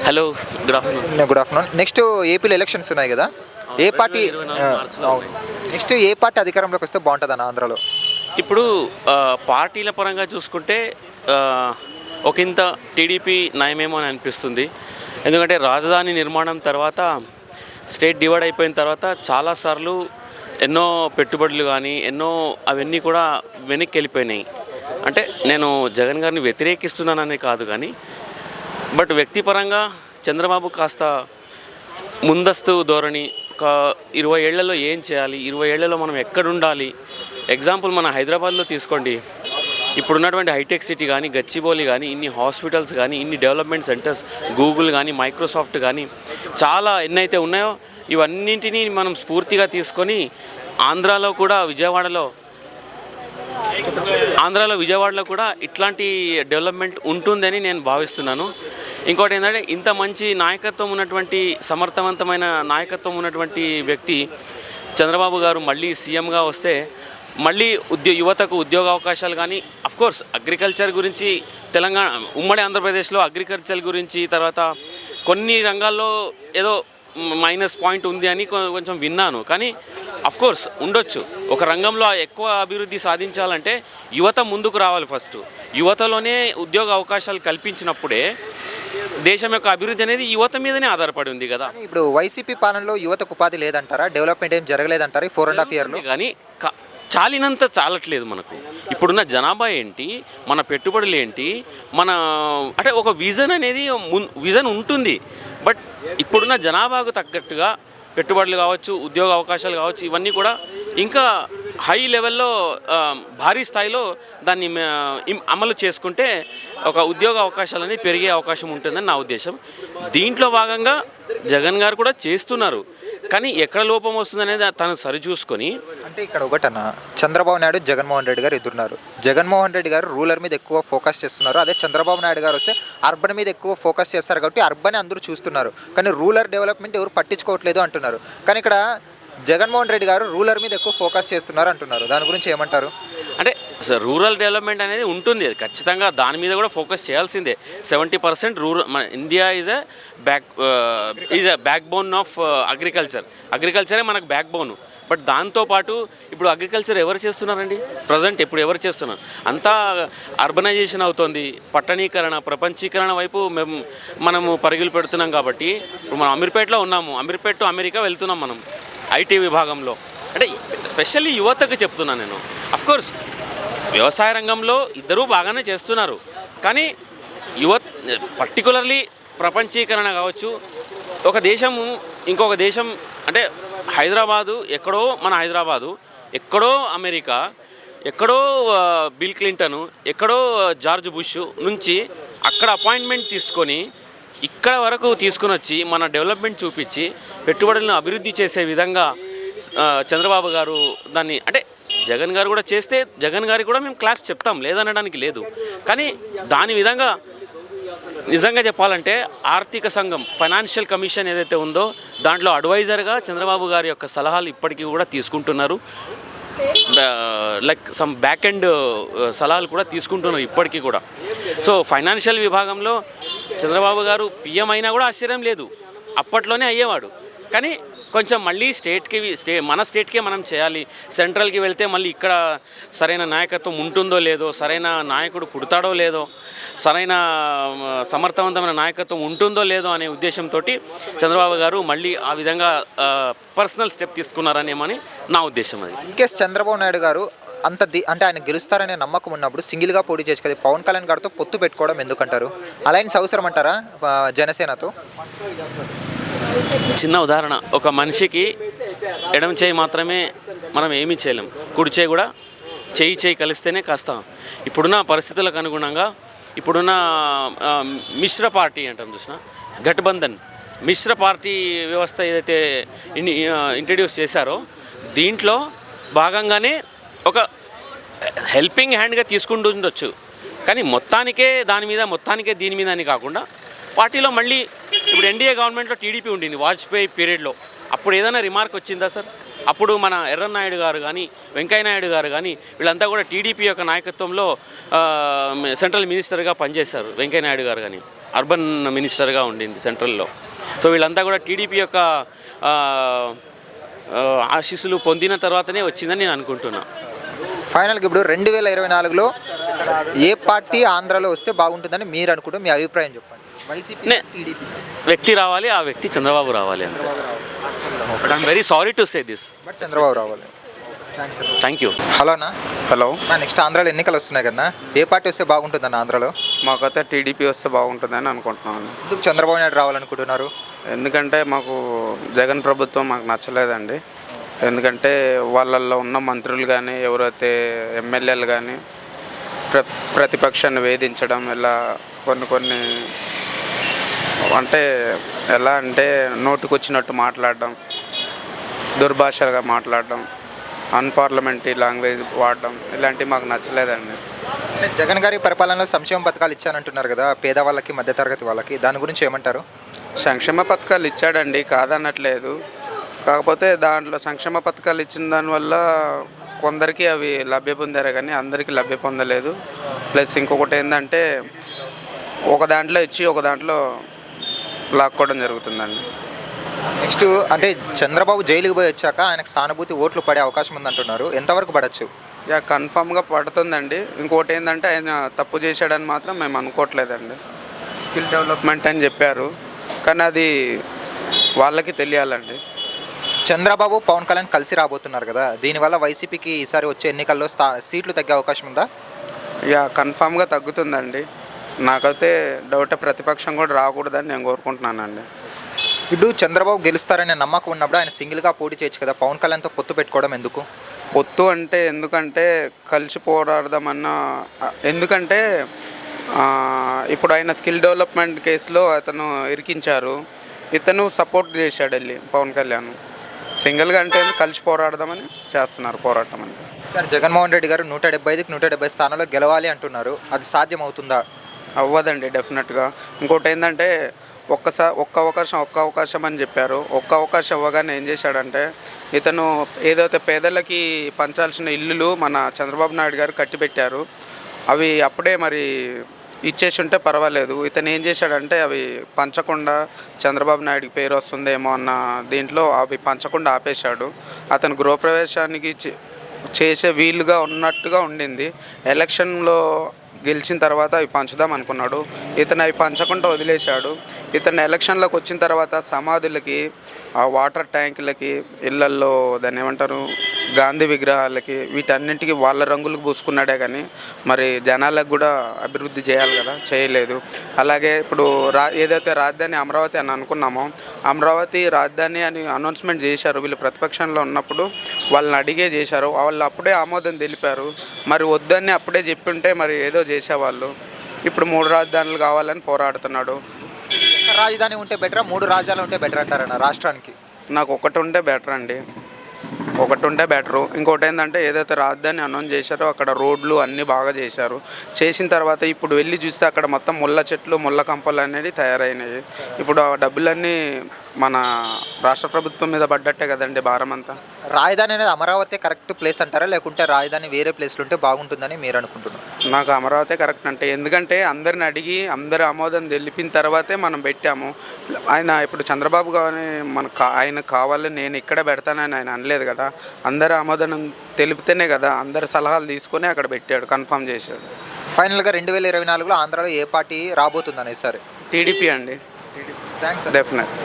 Hello, good afternoon. Next ఏపీలో elections ఉన్నాయి కదా, ఏ పార్టీ నెక్స్ట్ ఏ పార్టీ అధికారంలోకి వస్తే బాగుంటుంది అన్న ఆంధ్రాలో? ఇప్పుడు పార్టీల పరంగా చూసుకుంటే ఒకంత టీడీపీ నయమేమో అని అనిపిస్తుంది. ఎందుకంటే రాజధాని నిర్మాణం తర్వాత స్టేట్ డివైడ్ అయిపోయిన తర్వాత చాలాసార్లు ఎన్నో పెట్టుబడులు కానీ అవన్నీ కూడా వెనక్కి వెళ్ళిపోయినాయి. అంటే నేను జగన్ గారిని వ్యతిరేకిస్తున్నానని కాదు, కానీ బట్ వ్యక్తిపరంగా చంద్రబాబు కాస్త ముందస్తు ధోరణి, ఒక 20 ఏళ్లలో ఏం చేయాలి, 20 ఏళ్లలో మనం ఎక్కడుండాలి. ఎగ్జాంపుల్ మన హైదరాబాద్లో తీసుకోండి. ఇప్పుడున్నటువంటి హైటెక్ సిటీ కానీ, గచ్చిబౌలి కానీ, ఇన్ని హాస్పిటల్స్ కానీ, ఇన్ని డెవలప్మెంట్ సెంటర్స్, గూగుల్ కానీ, మైక్రోసాఫ్ట్ కానీ, చాలా ఎన్నైతే ఉన్నాయో ఇవన్నింటినీ మనం స్ఫూర్తిగా తీసుకొని ఆంధ్రాలో విజయవాడలో కూడా ఇట్లాంటి డెవలప్మెంట్ ఉంటుందని నేను భావిస్తున్నాను. ఇంకోటి ఏంటంటే, ఇంత మంచి నాయకత్వం ఉన్నటువంటి, సమర్థవంతమైన నాయకత్వం ఉన్నటువంటి వ్యక్తి చంద్రబాబు గారు మళ్ళీ సీఎంగా వస్తే మళ్ళీ యువతకు ఉద్యోగ అవకాశాలు కానీ, అఫ్కోర్స్ అగ్రికల్చర్ గురించి తెలంగాణ ఉమ్మడి ఆంధ్రప్రదేశ్లో అగ్రికల్చర్ గురించి తర్వాత కొన్ని రంగాల్లో ఏదో మైనస్ పాయింట్ ఉంది అని కొంచెం విన్నాను. కానీ అఫ్కోర్స్ ఉండొచ్చు. ఒక రంగంలో ఎక్కువ అభివృద్ధి సాధించాలంటే యువత ముందుకు రావాలి. ఫస్ట్ యువతలోనే ఉద్యోగ అవకాశాలు కల్పించినప్పుడే దేశం యొక్క అభివృద్ధి అనేది యువత మీదనే ఆధారపడి ఉంది కదా. ఇప్పుడు వైసీపీ పాలనలో యువతకు ఉపాధి లేదంటారా? డెవలప్మెంట్ ఏం జరగలేదంటారా ఈ 4.5 ఇయర్లో? కానీ చాలినంత చాలట్లేదు. మనకు ఇప్పుడున్న జనాభా ఏంటి, మన పెట్టుబడులు ఏంటి, అంటే ఒక విజన్ ఉంటుంది. బట్ ఇప్పుడున్న జనాభాకు తగ్గట్టుగా పెట్టుబడులు కావచ్చు, ఉద్యోగ అవకాశాలు కావచ్చు, ఇవన్నీ కూడా ఇంకా హై లెవెల్లో భారీ స్థాయిలో దాన్ని అమలు చేసుకుంటే ఒక ఉద్యోగ అవకాశాలు అనేది పెరిగే అవకాశం ఉంటుందని నా ఉద్దేశం. దీంట్లో భాగంగా జగన్ గారు కూడా చేస్తున్నారు. కానీ ఎక్కడ లోపం వస్తుందనేది తను సరిచూసుకొని, అంటే ఇక్కడ ఒకటన్నా చంద్రబాబు నాయుడు, జగన్మోహన్ రెడ్డి గారు ఎదురున్నారు. జగన్మోహన్ రెడ్డి గారు రూరల్ మీద ఎక్కువ ఫోకస్ చేస్తున్నారు. అదే చంద్రబాబు నాయుడు గారు వస్తే అర్బన్ మీద ఎక్కువ ఫోకస్ చేస్తారు. కాబట్టి అర్బన్ అందరూ చూస్తున్నారు, కానీ రూరల్ డెవలప్మెంట్ ఎవరు పట్టించుకోవట్లేదు అంటున్నారు. కానీ ఇక్కడ జగన్మోహన్ రెడ్డి గారు రూరల్ మీద ఎక్కువ ఫోకస్ చేస్తున్నారు అంటున్నారు. దాని గురించి ఏమంటారు? అంటే రూరల్ డెవలప్మెంట్ అనేది ఉంటుంది, ఖచ్చితంగా దాని మీద కూడా ఫోకస్ చేయాల్సిందే. 70% మన India is a backbone of అగ్రికల్చరే మనకు బ్యాక్ బోన్. బట్ దాంతోపాటు ఇప్పుడు అగ్రికల్చర్ ఎవరు చేస్తున్నారండి? ప్రజెంట్ ఇప్పుడు ఎవరు చేస్తున్నారు? అంతా అర్బనైజేషన్ అవుతుంది, పట్టణీకరణ, ప్రపంచీకరణ వైపు మనము పరుగులు పెడుతున్నాం. కాబట్టి ఇప్పుడు మనం అమీర్పేటలో ఉన్నాము, అమీర్పేట టు అమెరికా వెళ్తున్నాం మనం ఐటీ విభాగంలో. అంటే స్పెషల్లీ యువతకు చెప్తున్నాను నేను. అఫ్కోర్స్ వ్యవసాయ రంగంలో ఇద్దరూ బాగానే చేస్తున్నారు, కానీ పర్టికులర్లీ ప్రపంచీకరణ కావచ్చు, ఒక దేశము ఇంకొక దేశం, అంటే హైదరాబాదు ఎక్కడో మన హైదరాబాదు, ఎక్కడో అమెరికా, ఎక్కడో బిల్ క్లింటను, ఎక్కడో జార్జ్ బుష్ నుంచి అక్కడ అపాయింట్మెంట్ తీసుకొని ఇక్కడ వరకు తీసుకుని వచ్చి మన డెవలప్మెంట్ చూపించి పెట్టుబడులను అభివృద్ధి చేసే విధంగా చంద్రబాబు గారు దాన్ని, అంటే జగన్ గారు కూడా చేస్తే జగన్ గారికి కూడా మేము క్లాస్ చెప్తాం, లేదనడానికి లేదు. కానీ దాని విధంగా నిజంగా చెప్పాలంటే ఆర్థిక సంఘం, ఫైనాన్షియల్ కమిషన్ ఏదైతే ఉందో దాంట్లో అడ్వైజర్గా చంద్రబాబు గారి యొక్క సలహాలు ఇప్పటికీ కూడా తీసుకుంటున్నారు. లైక్ సమ్ బ్యాక్ ఎండ్ సలహాలు కూడా తీసుకుంటున్నారు ఇప్పటికీ కూడా. సో ఫైనాన్షియల్ విభాగంలో చంద్రబాబు గారు పిఎం అయినా కూడా ఆశ్చర్యం లేదు, అప్పట్లోనే అయ్యేవాడు. కానీ కొంచెం మళ్ళీ మన స్టేట్కే మనం చేయాలి. సెంట్రల్కి వెళ్తే మళ్ళీ ఇక్కడ సరైన నాయకత్వం ఉంటుందో లేదో, సరైన నాయకుడు పుడతాడో లేదో, సరైన సమర్థవంతమైన నాయకత్వం ఉంటుందో లేదో అనే ఉద్దేశంతో చంద్రబాబు గారు మళ్ళీ ఆ విధంగా పర్సనల్ స్టెప్ తీసుకున్నారనేమని నా ఉద్దేశం. అది ఇన్కేస్ చంద్రబాబు నాయుడు గారు అంటే ఆయన గెలుస్తారనే నమ్మకం ఉన్నప్పుడు సింగిల్గా పోటీ చేయొచ్చు కదా. పవన్ కళ్యాణ్ గారితో పొత్తు పెట్టుకోవడం ఎందుకంటారు? అలయన్స్ అవసరం అంటారా జనసేనతో? చిన్న ఉదాహరణ, ఒక మనిషికి ఎడమ చేయి మాత్రమే మనం ఏమీ చేయలేం, కుడి చేయి కూడా చేయి కలిస్తేనే కాస్త ఇప్పుడున్న పరిస్థితులకు అనుగుణంగా ఇప్పుడున్న మిశ్ర పార్టీ అంటాం చూసిన గఠబంధన్ మిశ్ర పార్టీ వ్యవస్థ ఏదైతే ఇంట్రడ్యూస్ చేశారో దీంట్లో భాగంగానే ఒక హెల్పింగ్ హ్యాండ్గా తీసుకుంటుండొచ్చు. కానీ మొత్తానికే దీని మీద అని కాకుండా పార్టీలో మళ్ళీ ఇప్పుడు ఎన్డీఏ గవర్నమెంట్లో టీడీపీ ఉండింది వాజ్పేయి పీరియడ్లో. అప్పుడు ఏదైనా రిమార్క్ వచ్చిందా సార్? అప్పుడు మన ఎర్రన్నాయుడు గారు కానీ, వెంకయ్యనాయుడు గారు కానీ, వీళ్ళంతా కూడా టీడీపీ యొక్క నాయకత్వంలో సెంట్రల్ మినిస్టర్గా పనిచేశారు. వెంకయ్యనాయుడు గారు కానీ అర్బన్ మినిస్టర్గా ఉండింది సెంట్రల్లో. సో వీళ్ళంతా కూడా టీడీపీ యొక్క ఆ, ఆ, ఆశీస్సులు పొందిన తర్వాతనే వచ్చిందని నేను అనుకుంటున్నాను. ఫైనల్గా ఇప్పుడు 2024లో ఏ పార్టీ ఆంధ్రాలో వస్తే బాగుంటుందని మీరు అనుకుంటే మీ అభిప్రాయం చెప్పండి. వైసీపీ, టీడీపీ? వ్యక్తి రావాలి, ఆ వ్యక్తి చంద్రబాబు రావాలి అంతే. I'm very sorry to say this. But Chandrababu రావాలి. Thank you. హలో అన్న. హలో, నెక్స్ట్ ఆంధ్రాలో ఎన్నికలు వస్తున్నాయి కన్నా, ఏ పార్టీ వస్తే బాగుంటుందన్న ఆంధ్రాలో? మాకైతే టీడీపీ వస్తే బాగుంటుందని అనుకుంటున్నాను. ఎందుకు చంద్రబాబు నాయుడు రావాలనుకుంటున్నారు? ఎందుకంటే మాకు జగన్ ప్రభుత్వం మాకు నచ్చలేదండి. ఎందుకంటే వాళ్ళల్లో ఉన్న మంత్రులు కానీ ఎవరైతే ఎమ్మెల్యేలు కానీ ప్రతిపక్షాన్ని వేధించడం, ఇలా కొన్ని అంటే ఎలా అంటే నోటికొచ్చినట్టు మాట్లాడడం, దుర్భాషగా మాట్లాడడం, అన్పార్లమెంటరీ లాంగ్వేజ్ వాడడం, ఇలాంటివి మాకు నచ్చలేదండి. అంటే జగన్ గారి పరిపాలనలో సంక్షేమ పథకాలు ఇచ్చానంటున్నారు కదా పేదవాళ్ళకి, మధ్యతరగతి వాళ్ళకి, దాని గురించి ఏమంటారు? సంక్షేమ పథకాలు ఇచ్చాడండి, కాదనట్లేదు. కాకపోతే దాంట్లో సంక్షేమ పథకాలు ఇచ్చిన దానివల్ల కొందరికి అవి లభ్య పొందారు కానీ అందరికీ లభ్య పొందలేదు. ప్లస్ ఇంకొకటి ఏంటంటే ఒక దాంట్లో ఇచ్చి ఒక దాంట్లో లాక్కోవడం జరుగుతుందండి. నెక్స్ట్ అంటే చంద్రబాబు జైలుకి పోయి వచ్చాక ఆయనకు సానుభూతి ఓట్లు పడే అవకాశం ఉందంటున్నారు, ఎంతవరకు పడచ్చు? ఇక కన్ఫామ్గా పడుతుందండి. ఇంకోటి ఏంటంటే ఆయన తప్పు చేశాడని మాత్రం మేము అనుకోవట్లేదండి. స్కిల్ డెవలప్మెంట్ అని చెప్పారు, కానీ అది వాళ్ళకి తెలియాలండి. చంద్రబాబు, పవన్ కళ్యాణ్ కలిసి రాబోతున్నారు కదా, దీనివల్ల వైసీపీకి ఈసారి వచ్చే ఎన్నికల్లో సీట్లు తగ్గే అవకాశం ఉందా? ఇక కన్ఫామ్గా తగ్గుతుందండి. నాకైతే డౌట్, ప్రతిపక్షం కూడా రాకూడదని నేను కోరుకుంటున్నానండి. ఇప్పుడు చంద్రబాబు గెలుస్తారనే నమ్మకం ఉన్నప్పుడు ఆయన సింగిల్గా పోటీ చేయొచ్చు కదా, పవన్ కళ్యాణ్తో పొత్తు పెట్టుకోవడం ఎందుకు? పొత్తు అంటే ఎందుకంటే కలిసి పోరాడదామన్న, ఎందుకంటే ఇప్పుడు ఆయన స్కిల్ డెవలప్మెంట్ కేసులో అతను ఇరికించారు, ఇతను సపోర్ట్ చేశాడు వెళ్ళి పవన్ కళ్యాణ్. సింగిల్గా అంటే కలిసి పోరాడదామని చేస్తున్నారు పోరాటం అని. సార్ జగన్మోహన్ రెడ్డి గారు 175కి 170 స్థానాల్లో గెలవాలి అంటున్నారు, అది సాధ్యమవుతుందా? అవ్వదండి డెఫినెట్గా. ఇంకోటి ఏంటంటే ఒక్క అవకాశం అని చెప్పారు. ఒక్క అవకాశం ఇవ్వగానే ఏం చేశాడంటే ఇతను ఏదైతే పేదలకి పంచాల్సిన ఇల్లులు మన చంద్రబాబు నాయుడు గారు కట్టిపెట్టారు, అవి అప్పుడే మరి ఇచ్చేసి ఉంటే పర్వాలేదు. ఇతను ఏం చేశాడంటే అవి పంచకుండా చంద్రబాబు నాయుడికి పేరు వస్తుందేమో అన్న దీంట్లో అవి పంచకుండా ఆపేశాడు. అతను గృహప్రవేశానికి చేసే వీలుగా ఉన్నట్టుగా ఉండింది. ఎలక్షన్లో గెలిచిన తర్వాత అవి పంచుదాం అనుకున్నాడు, ఇతను అవి పంచకుండా వదిలేశాడు. ఇతను ఎలక్షన్లోకి వచ్చిన తర్వాత సమాధులకి, ఆ వాటర్ ట్యాంకులకి, ఇళ్లల్లో దాన్ని ఏమంటారు గాంధీ విగ్రహాలకి, వీటన్నింటికి వాళ్ళ రంగులకు పూసుకున్నాడే కానీ మరి జనాలకు కూడా అభివృద్ధి చేయాలి కదా, చేయలేదు. అలాగే ఇప్పుడు ఏదైతే రాజధాని అమరావతి అని అనుకున్నామో, అమరావతి రాజధాని అని అనౌన్స్మెంట్ చేశారు. వీళ్ళు ప్రతిపక్షంలో ఉన్నప్పుడు వాళ్ళని అడిగే చేశారు, వాళ్ళు అప్పుడే ఆమోదం తెలిపారు. మరి వద్దని అప్పుడే చెప్పింటే మరి ఏదో చేసేవాళ్ళు. ఇప్పుడు 3 రాజధానులు కావాలని పోరాడుతున్నాడు. రాజధాని ఉంటే బెటరా, 3 రాజధానులు ఉంటే బెటర్ అంటారన్న రాష్ట్రానికి? నాకు ఒకటి ఉంటే బెటర్ అండి, ఒకటి ఉంటే బెటరు. ఇంకోటి ఏంటంటే ఏదైతే రాజధాని అనౌన్స్ చేశారో అక్కడ రోడ్లు అన్నీ బాగా చేశారు. చేసిన తర్వాత ఇప్పుడు వెళ్ళి చూస్తే అక్కడ మొత్తం ముళ్ళ చెట్లు, ముళ్ళ కంపలు అనేది తయారైనవి. ఇప్పుడు ఆ డబ్బులన్నీ మన రాష్ట్ర ప్రభుత్వం మీద పడ్డట్టే కదండి భారం అంతా. రాజధాని అనేది అమరావతి కరెక్ట్ ప్లేస్ అంటారా, లేకుంటే రాజధాని వేరే ప్లేస్లో ఉంటే బాగుంటుందని మీరు అనుకుంటున్నారు? నాకు అమరావతి కరెక్ట్ అంటే, ఎందుకంటే అందరిని అడిగి అందరి ఆమోదం తెలిపిన తర్వాతే మనం పెట్టాము. ఆయన ఇప్పుడు చంద్రబాబు కానీ ఆయన కావాలి నేను ఇక్కడ పెడతానని ఆయన అనలేదు కదా, అందరి ఆమోదం తెలిపితేనే కదా, అందరి సలహాలు తీసుకొని అక్కడ పెట్టాడు, కన్ఫర్మ్ చేశాడు. ఫైనల్గా 2024లో ఆంధ్రాలో ఏ పార్టీ రాబోతుందని సార్? టీడీపీ అండి, థ్యాంక్స్. డెఫినెట్.